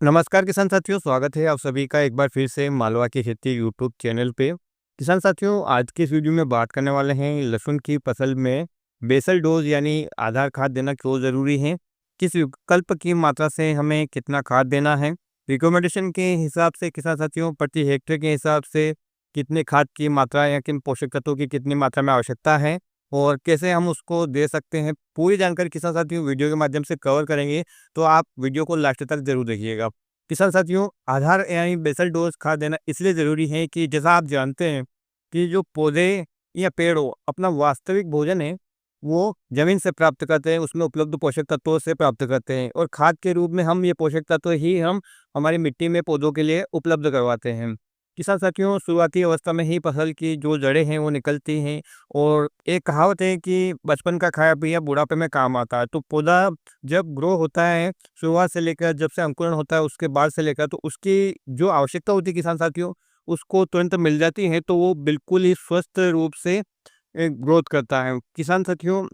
नमस्कार किसान साथियों, स्वागत है आप सभी का एक बार फिर से मालवा की खेती यूट्यूब चैनल पे। किसान साथियों, आज की इस वीडियो में बात करने वाले हैं लहसुन की फसल में बेसल डोज यानी आधार खाद देना क्यों ज़रूरी है, किस विकल्प की मात्रा से हमें कितना खाद देना है, रिकमेंडेशन के हिसाब से किसान साथियों प्रति हेक्टेयर के हिसाब से कितने खाद की मात्रा या किन पोषक तत्वों की कितनी मात्रा में आवश्यकता है और कैसे हम उसको दे सकते हैं। पूरी जानकारी किसान साथियों वीडियो के माध्यम से कवर करेंगे, तो आप वीडियो को लास्ट तक जरूर देखिएगा। किसान साथियों, आधार यानी बेसल डोज खाद देना इसलिए ज़रूरी है कि जैसा आप जानते हैं कि जो पौधे या पेड़ हो अपना वास्तविक भोजन है वो ज़मीन से प्राप्त करते हैं, उसमें उपलब्ध पोषक तत्वों से प्राप्त करते हैं और खाद के रूप में हम ये पोषक तत्व ही हम हमारी मिट्टी में पौधों के लिए उपलब्ध करवाते हैं। किसान साथियों, शुरुआती अवस्था में ही फसल की जो जड़ें हैं वो निकलती हैं और एक कहावत है कि बचपन का खाया पिया बुढ़ापे में काम आता है। तो पौधा जब ग्रो होता है, शुरुआत से लेकर जब से अंकुरण होता है उसके बाद से लेकर, तो उसकी जो आवश्यकता होती है किसान साथियों उसको तुरंत मिल जाती है, तो वो बिल्कुल ही स्वस्थ रूप से ग्रोथ करता है। किसान साथियों,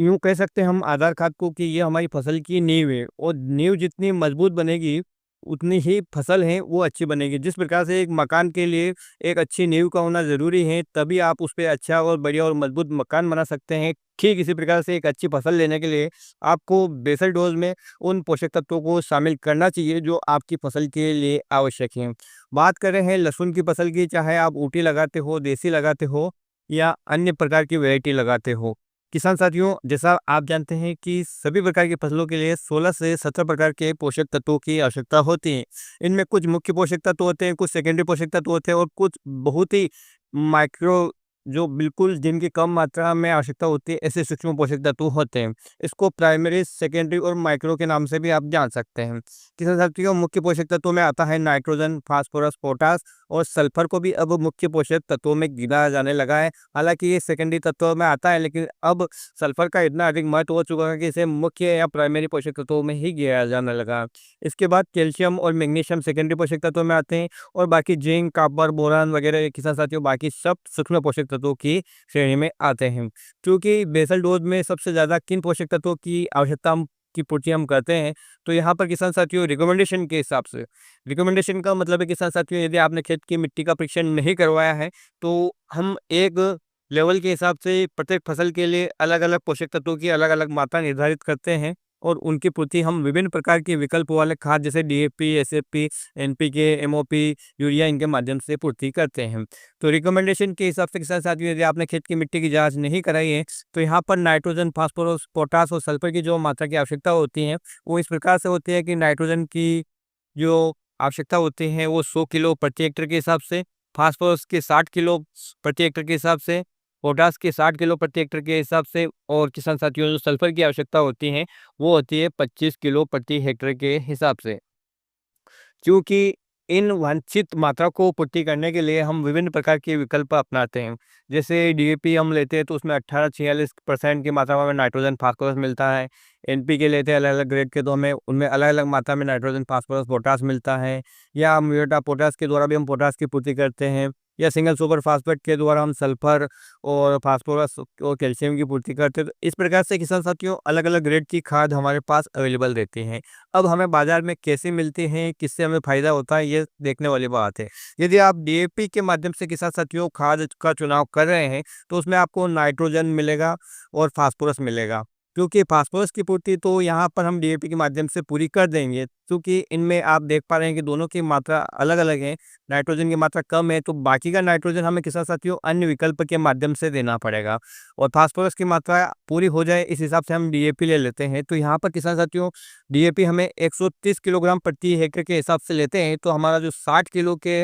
यूँ कह सकते हैं हम आधार खाद को कि ये हमारी फसल की नींव है और नींव जितनी मजबूत बनेगी उतनी ही फसल है वो अच्छी बनेगी। जिस प्रकार से एक मकान के लिए एक अच्छी नींव का होना ज़रूरी है, तभी आप उस पे अच्छा और बढ़िया और मजबूत मकान बना सकते हैं। ठीक इसी प्रकार से एक अच्छी फसल लेने के लिए आपको बेसल डोज में उन पोषक तत्वों को शामिल करना चाहिए जो आपकी फसल के लिए आवश्यक हैं। बात कर रहे हैं लहसुन की फसल की, चाहे आप ऊटी लगाते हो, देसी लगाते हो या अन्य प्रकार की वैरायटी लगाते हो। किसान साथियों, जैसा आप जानते हैं कि सभी प्रकार की फसलों के लिए 16 से 17 प्रकार के पोषक तत्वों की आवश्यकता होती है। इनमें कुछ मुख्य पोषक तत्व होते हैं, कुछ सेकेंडरी पोषक तत्व होते हैं और कुछ बहुत ही माइक्रो, जो बिल्कुल जिनकी कम मात्रा में आवश्यकता होती है, ऐसे सूक्ष्म पोषक तत्व होते हैं। इसको प्राइमरी, सेकेंडरी और माइक्रो के नाम से भी आप जान सकते हैं। किसान साथियों, मुख्य पोषक तत्वों में आता है नाइट्रोजन, फास्फोरस, पोटास और सल्फर को भी अब मुख्य पोषक तत्वों में गिना जाने लगा है। हालांकि ये सेकेंडरी तत्वों में आता है, लेकिन अब सल्फर का इतना अधिक महत्व हो चुका है कि इसे मुख्य या प्राइमरी पोषक तत्वों में ही गिना जाने लगा। इसके बाद कैल्शियम और मैग्नीशियम सेकेंडरी पोषक तत्वों में आते हैं और बाकी जिंक, कॉपर, बोरान वगैरह किसान साथियों बाकी सब सूक्ष्म पोषक तत्वों की श्रेणी में आते हैं। क्योंकि बेसल डोज में सबसे ज़्यादा किन पोषक तत्वों की आवश्यकता की पूर्ति हम करते हैं, तो यहाँ पर किसान साथियों रिकमेंडेशन के हिसाब से, रिकमेंडेशन का मतलब है किसान साथियों यदि आपने खेत की मिट्टी का परीक्षण नहीं करवाया है तो हम एक लेवल के हिसाब से प्रत्येक फसल के लिए अलग अलग पोषक तत्वों की अलग अलग मात्रा निर्धारित करते हैं और उनकी पूर्ति हम विभिन्न प्रकार के विकल्प वाले खाद जैसे DAP, SFP, NPK, MOP, urea इनके माध्यम से पूर्ति करते हैं। तो रिकमेंडेशन के हिसाब से किसान साथियों यदि आपने खेत की मिट्टी की जांच नहीं कराई है तो यहाँ पर नाइट्रोजन, फास्फोरस, पोटास और सल्फर की जो मात्रा की आवश्यकता होती है वो इस प्रकार से होती है कि नाइट्रोजन की जो आवश्यकता होती है वो 100 किलो प्रति हेक्टेयर के हिसाब से, फास्फोरस के 60 किलो प्रति हेक्टेयर के हिसाब से, पोटास के 60 किलो प्रति हेक्टेयर के हिसाब से और किसान साथियों जो सल्फर की आवश्यकता होती है वो होती है 25 किलो प्रति हेक्टेयर के हिसाब से। क्योंकि इन वांछित मात्रा को पूर्ति करने के लिए हम विभिन्न प्रकार के विकल्प अपनाते हैं। जैसे डीएपी हम लेते हैं तो उसमें 18-46% की मात्रा में नाइट्रोजन, फास्फोरस मिलता है। एनपीके लेते हैं अलग-अलग ग्रेड के, तो हमें उनमें अलग-अलग मात्रा में नाइट्रोजन, फास्फोरस, पोटास मिलता है। या म्यूरेट ऑफ पोटाश के द्वारा भी हम पोटास की पूर्ति करते हैं या सिंगल सुपर फास्फेट के द्वारा हम सल्फर और फास्फोरस और कैल्शियम की पूर्ति करते हैं। तो इस प्रकार से किसान साथियों अलग-अलग ग्रेड की खाद हमारे पास अवेलेबल रहती हैं। अब हमें बाजार में कैसे मिलते हैं, किससे हमें फ़ायदा होता है, ये देखने वाली बात है। यदि आप डीएपी के माध्यम से किसान साथियों खाद का चुनाव कर रहे हैं, तो उसमें आपको नाइट्रोजन मिलेगा और फास्फोरस मिलेगा। क्योंकि फास्फोरस की पूर्ति तो यहाँ पर हम डीएपी के माध्यम से पूरी कर देंगे, क्योंकि इनमें आप देख पा रहे हैं कि दोनों की मात्रा अलग-अलग है। नाइट्रोजन की मात्रा कम है, तो बाकी का नाइट्रोजन हमें किसान साथियों अन्य विकल्प के माध्यम से देना पड़ेगा और फास्फोरस की मात्रा पूरी हो जाए इस हिसाब से हम डीएपी ले लेते हैं। तो यहाँ पर किसान साथियों डीएपी हमें 130 किलोग्राम प्रति हेक्टेयर के हिसाब से लेते हैं, तो हमारा जो 60 किलो के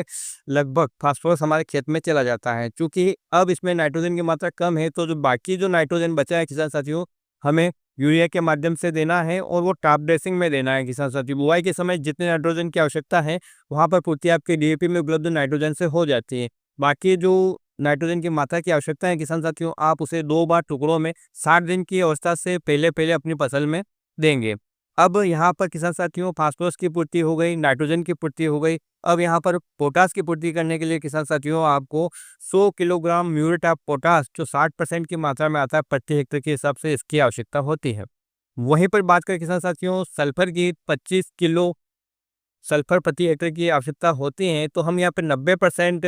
लगभग फास्फोरस हमारे खेत में चला जाता है। चूँकि अब इसमें नाइट्रोजन की मात्रा कम है, तो जो बाकी जो नाइट्रोजन बचा है किसान साथियों, हमें यूरिया के माध्यम से देना है और वो टॉप ड्रेसिंग में देना है किसान साथियों। बुआई के समय जितने नाइट्रोजन की आवश्यकता है, वहाँ पर पूर्ति आपके डीएपी में उपलब्ध नाइट्रोजन से हो जाती है। बाकी जो नाइट्रोजन की मात्रा की आवश्यकता है किसान साथियों, आप उसे 2 बार टुकड़ों में 60 दिन की अवस्था से पहले-पहले अपनी फसल में देंगे। अब यहाँ पर किसान साथियों फास्फोरस की पूर्ति हो गई, नाइट्रोजन की पूर्ति हो गई। अब यहाँ पर पोटास की पूर्ति करने के लिए किसान साथियों आपको 100 किलोग्राम म्यूरेट ऑफ पोटास जो 60% की मात्रा में आता है प्रति हेक्टेयर के हिसाब से इसकी आवश्यकता होती है। वहीं पर बात करें किसान साथियों सल्फर की 25 किलो सल्फर प्रति हेक्टेयर की आवश्यकता होती है, तो हम यहाँ पे 90%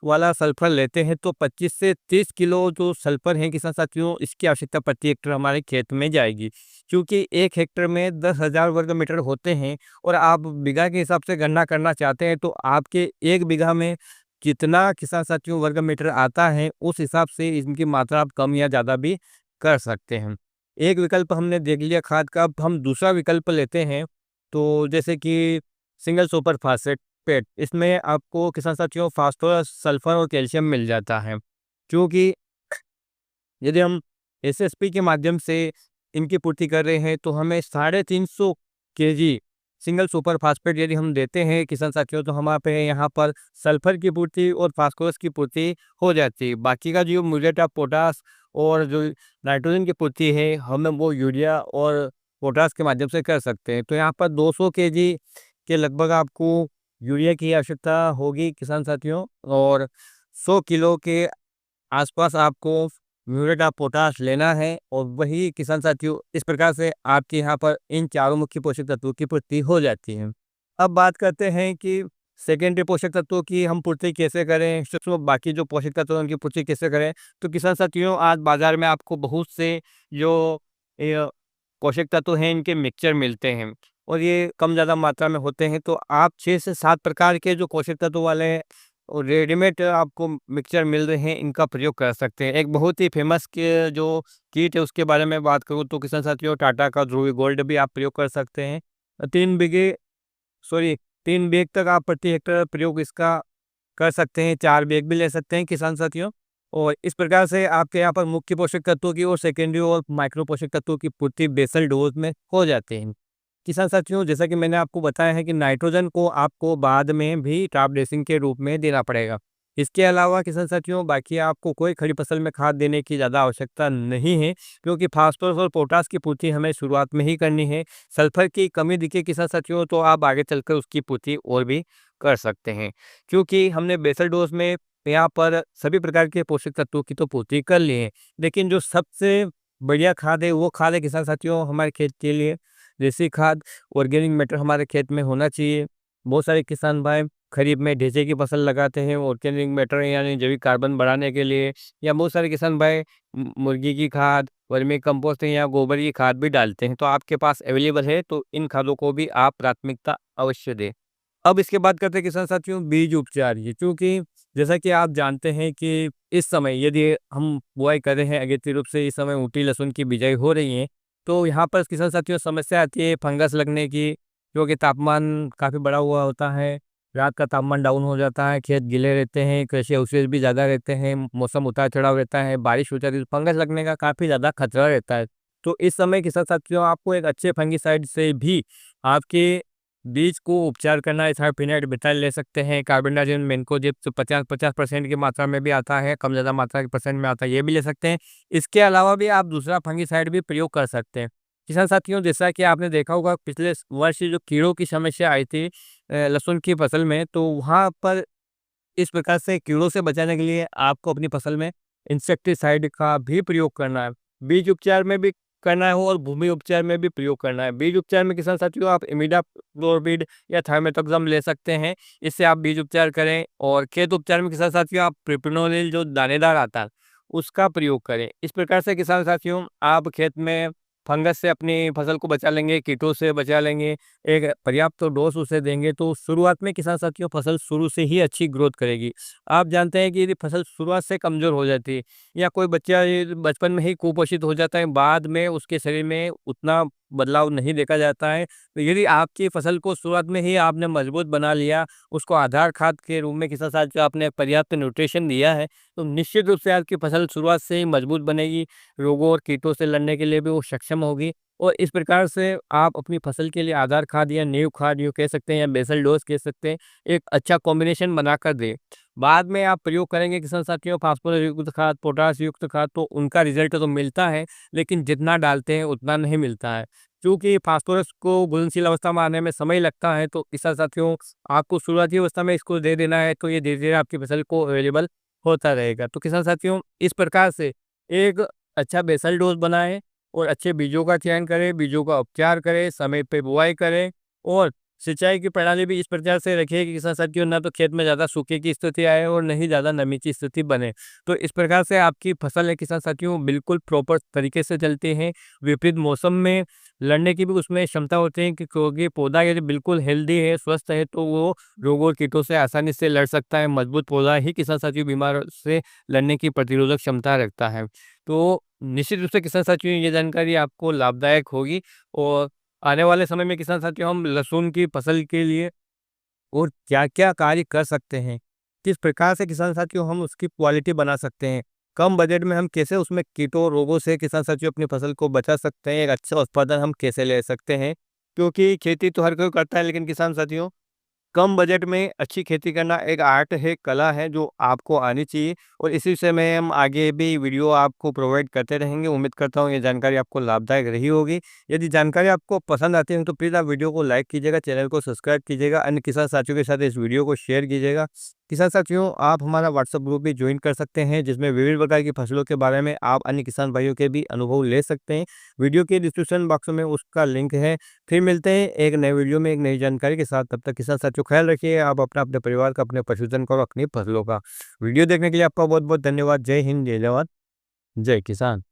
वाला सल्फर लेते हैं, तो 25 से 30 किलो जो सल्फर है किसान साथियों, इसकी आवश्यकता प्रति हेक्टेयर हमारे खेत में जाएगी। क्योंकि 1 हेक्टेयर में 10,000 वर्ग मीटर होते हैं और आप बीघा के हिसाब से गणना करना चाहते हैं, तो आपके 1 बीघा में कितना किसान साथियों वर्ग मीटर आता है, उस हिसाब से इनकी मात्रा आप कम या ज़्यादा भी कर सकते हैं। एक विकल्प हमने देख लिया खाद का, अब हम दूसरा विकल्प लेते हैं। तो जैसे कि सिंगल सुपर फास्फेट, इसमें आपको किसान साथियों फास्फोरस, सल्फर और कैल्शियम मिल जाता है। क्योंकि यदि हम एसएसपी के माध्यम से इनकी पूर्ति कर रहे हैं, तो हमें 350 केजी सिंगल सुपर फास्फेट यदि हम देते हैं किसान साथियों, तो हमारे पे यहाँ पर सल्फर की पूर्ति और फास्फोरस की पूर्ति हो जाती है। बाकी का जो म्यूरेट ऑफ पोटास और जो नाइट्रोजन की पूर्ति है, हम वो यूरिया और पोटास के माध्यम से कर सकते हैं। तो यहाँ पर 200 केजी के लगभग आपको यूरिया की आवश्यकता होगी किसान साथियों, और 100 किलो के आसपास आपको म्यूरेट ऑफ पोटाश लेना है, और वही किसान साथियों इस प्रकार से आपके यहाँ पर इन चारों मुख्य पोषक तत्वों की पूर्ति हो जाती है। अब बात करते हैं कि सेकेंडरी पोषक तत्वों की हम पूर्ति कैसे करें, सूक्ष्म बाकी जो पोषक तत्व हैं उनकी पूर्ति कैसे करें। तो किसान साथियों आज बाजार में आपको बहुत से जो पोषक तत्व हैं इनके मिक्सचर मिलते हैं, और ये कम ज़्यादा मात्रा में होते हैं। तो आप 6 से 7 प्रकार के जो पोषक तत्व वाले और रेडीमेड आपको मिक्सचर मिल रहे हैं, इनका प्रयोग कर सकते हैं। एक बहुत ही फेमस के जो किट है उसके बारे में बात करूँ, तो किसान साथियों टाटा का ध्रुवी गोल्ड भी आप प्रयोग कर सकते हैं। 3 बीघे सॉरी 3 बैग तक आप प्रति हेक्टेयर प्रयोग इसका कर सकते हैं, 4 बैग भी ले सकते हैं किसान साथियों। और इस प्रकार से आपके यहाँ पर मुख्य पोषक तत्वों की और सेकेंडरी और माइक्रो पोषक तत्वों की पूर्ति बेसल डोज में हो जाते हैं। किसान साथियों जैसा कि मैंने आपको बताया है कि नाइट्रोजन को आपको बाद में भी टॉप ड्रेसिंग के रूप में देना पड़ेगा। इसके अलावा किसान साथियों बाकी आपको कोई खड़ी फसल में खाद देने की ज़्यादा आवश्यकता नहीं है, क्योंकि फास्फोरस और पोटास की पूर्ति हमें शुरुआत में ही करनी है। सल्फर की कमी दिखे किसान साथियों, तो आप आगे चलकर उसकी पूर्ति और भी कर सकते हैं, क्योंकि हमने बेसल डोज में यहाँ पर सभी प्रकार के पोषक तत्वों की तो पूर्ति कर ली है। लेकिन जो सबसे बढ़िया खाद है वो खाद है किसान साथियों हमारे खेत के लिए देसी खाद, ऑर्गेनिक मैटर हमारे खेत में होना चाहिए। बहुत सारे किसान भाई खरीफ में ढेंचे की फसल लगाते हैं ऑर्गेनिक मैटर यानी जैविक कार्बन बढ़ाने के लिए, या बहुत सारे किसान भाई मुर्गी की खाद, वर्मी कंपोस्ट या गोबर की खाद भी डालते हैं। तो आपके पास अवेलेबल है तो इन खादों को भी आप प्राथमिकता अवश्य दें। अब इसके बाद करते हैं किसान साथियों बीज उपचार की, क्योंकि जैसा कि आप जानते हैं कि इस समय यदि हम बुआई कर रहे हैं अगेती रूप से, इस समय ऊटी लहसुन की बिजाई हो रही है, तो यहाँ पर किसान साथियों समस्या आती है फंगस लगने की, क्योंकि तापमान काफ़ी बढ़ा हुआ होता है, रात का तापमान डाउन हो जाता है, खेत गीले रहते हैं, कृषि अवशेष भी ज़्यादा रहते हैं, मौसम उतार चढ़ाव रहता है, बारिश हो जाती है, तो फंगस लगने का काफ़ी ज़्यादा खतरा रहता है। तो इस समय किसान साथियों आपको एक अच्छे फंगिसाइड से भी आपके बीज को उपचार करना है। इथाइलफिनाइट बेटाइल ले सकते हैं, कार्बेंडाजिम मेन्कोजेब तो 50% की मात्रा में भी आता है, कम ज़्यादा मात्रा के परसेंट में आता है, ये भी ले सकते हैं। इसके अलावा भी आप दूसरा फंगिसाइड भी प्रयोग कर सकते हैं। किसान साथियों जैसा कि आपने देखा होगा पिछले वर्ष जो कीड़ों की समस्या आई थी लहसुन की फसल में, तो वहाँ पर इस प्रकार से कीड़ों से बचाने के लिए आपको अपनी फसल में इंसेक्टिसाइड का भी प्रयोग करना है। बीज उपचार में भी करना है और भूमि उपचार में भी प्रयोग करना है। बीज उपचार में किसान साथियों आप इमिडाक्लोप्रिड या थाइमेथोक्सम ले सकते हैं, इससे आप बीज उपचार करें। और खेत उपचार में किसान साथियों आप प्रोपिनोलिल जो दानेदार आता है उसका प्रयोग करें। इस प्रकार से किसान साथियों आप खेत में फंगस से अपनी फसल को बचा लेंगे, कीटों से बचा लेंगे, एक पर्याप्त डोज उसे देंगे, तो शुरुआत में किसान साथियों फसल शुरू से ही अच्छी ग्रोथ करेगी। आप जानते हैं कि यदि फसल शुरुआत से कमज़ोर हो जाती है या कोई बच्चा ये बचपन में ही कुपोषित हो जाता है, बाद में उसके शरीर में उतना बदलाव नहीं देखा जाता है। तो यदि आपकी फसल को शुरुआत में ही आपने मजबूत बना लिया, उसको आधार खाद के रूप में किसान साथियों आपने पर्याप्त न्यूट्रिशन दिया है, तो निश्चित रूप से आपकी फसल शुरुआत से ही मजबूत बनेगी, रोगों और कीटों से लड़ने के लिए भी वो सक्षम होगी। और इस प्रकार से आप अपनी फसल के लिए आधार खाद या नींव खाद यूँ कह सकते हैं या बेसल डोज कह सकते हैं, एक अच्छा कॉम्बिनेशन बनाकर दें। बाद में आप प्रयोग करेंगे किसान साथियों फास्फोरस युक्त खाद, पोटाश युक्त खाद, तो उनका रिजल्ट तो मिलता है, लेकिन जितना डालते हैं उतना नहीं मिलता है। क्योंकि फास्फोरस को घुलनशील अवस्था में आने में समय लगता है, तो किसान साथियों आपको शुरुआती अवस्था में इसको दे देना है, तो ये धीरे-धीरे आपकी फसल को अवेलेबल होता रहेगा। तो किसान साथियों इस प्रकार से एक अच्छा बेसल डोज बनाएँ और अच्छे बीजों का चयन करें, बीजों का उपचार करें, समय पे बुआई करें और सिंचाई की प्रणाली भी इस प्रकार से रखिए कि किसान साथियों ना तो खेत में ज़्यादा सूखे की स्थिति आए और न ही ज़्यादा नमी की स्थिति बने। तो इस प्रकार से आपकी फसल है किसान साथियों बिल्कुल प्रॉपर तरीके से चलती है। विपरीत मौसम में लड़ने की भी उसमें क्षमता होती है कि क्योंकि पौधा यदि बिल्कुल हेल्दी है, स्वस्थ है तो वो रोगों और कीटों से आसानी से लड़ सकता है। मजबूत पौधा ही किसान साथियों बीमार से लड़ने की प्रतिरोधक क्षमता रखता है। तो निश्चित रूप से किसान साथियों ये जानकारी आपको लाभदायक होगी और आने वाले समय में किसान साथियों हम लहसुन की फसल के लिए और क्या-क्या कार्य कर सकते हैं? किस प्रकार से किसान साथियों हम उसकी क्वालिटी बना सकते हैं? कम बजट में हम कैसे उसमें कीटों, रोगों से किसान साथियों अपनी फसल को बचा सकते हैं? एक अच्छा उत्पादन हम कैसे ले सकते हैं? क्योंकि खेती तो हर कोई करता है लेकिन किसान साथियों कम बजट में अच्छी खेती करना एक आर्ट है, कला है जो आपको आनी चाहिए और इसी विषय में हम आगे भी वीडियो आपको प्रोवाइड करते रहेंगे। उम्मीद करता हूँ ये जानकारी आपको लाभदायक रही होगी। यदि जानकारी आपको पसंद आती है तो प्लीज़ आप वीडियो को लाइक कीजिएगा, चैनल को सब्सक्राइब कीजिएगा, अन्य किसान साथियों के साथ इस वीडियो को शेयर कीजिएगा। किसान साथियों आप हमारा व्हाट्सएप ग्रुप भी ज्वाइन कर सकते हैं जिसमें विभिन्न प्रकार की फसलों के बारे में आप अन्य किसान भाइयों के भी अनुभव ले सकते हैं। वीडियो के डिस्क्रिप्शन बॉक्स में उसका लिंक है। फिर मिलते हैं एक नए वीडियो में एक नई जानकारी के साथ। तब तक किसान साथियों ख्याल रखिए आप अपना, अपने परिवार का, अपने पशुधन का और अपनी फसलों का। वीडियो देखने के लिए आपका बहुत बहुत धन्यवाद। जय हिंद, जय जवान, जय किसान।